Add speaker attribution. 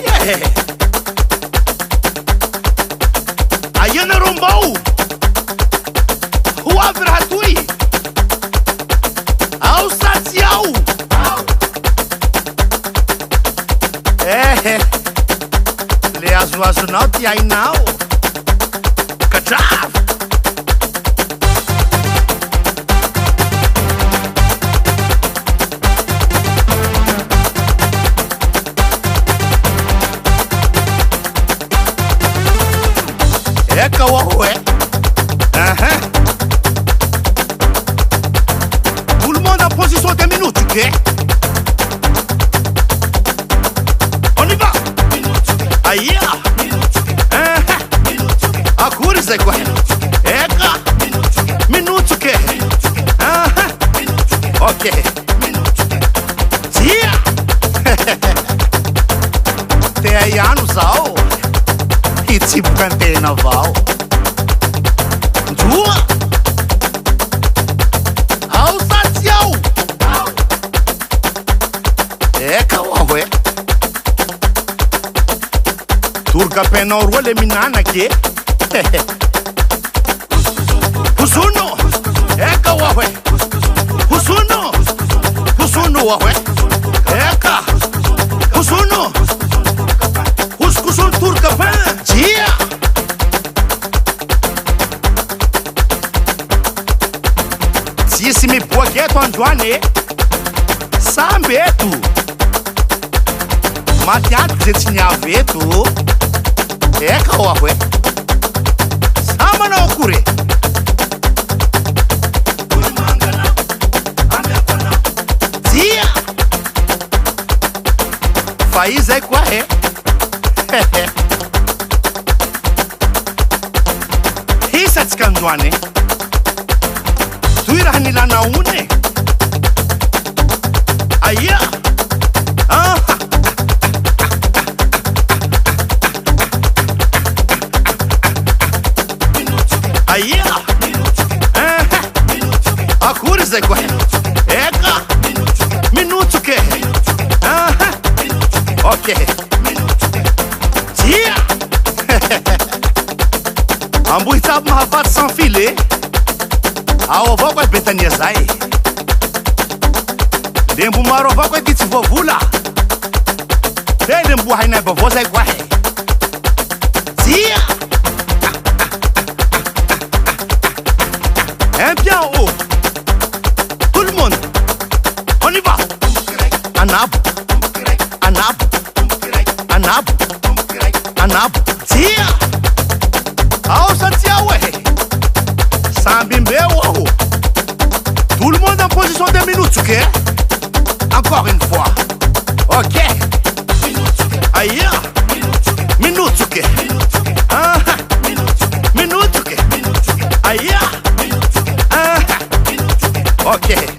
Speaker 1: Yeah. Aí na Rombau. Rua Vratui. Ao Satiau. Le azoazonao ty hainao. Katrava. Eka ouais. Tout le monde en position 2 minutes, ok? On y va. Aïe. Akuri c'est quoi? Eka. Minute, ok? Ok. Tia. Te aí anos ao. E tipo cantei naval. Dua. Ao Satiau. Kawawe. Turca penor wale minana ke. Husuno. Kawawe. Husuno. Husuno wawe. Eka. Husuno. Huskusun turca pen. Dia. Se me pôr quieto Anjoane, sambeto. Mateático você tinha veto. Kawawe. Sama na okure. Tia. Faiz é qual é? Isso é Anjoane. Tuirahani na une. Aya. Aya. Akuri ze kwa. Eka. Minuto que. Ok. Tia. Ambuitab mahafat sans filet. Aova kwa betania zai. Dembu marova kwa kiti vovula. Dembu haina vovoza kwa he. Tia. Un bien haut. Tout le monde. On y va. Anab. Anab. Anab. Anab. Tia. Ao Satiau ouais. Sambimbe wow. Tout le monde en position 2 minutes, ok? Encore une fois. Ok. Aïe. Minute, ok? Minute, ok? Aïe. Ok.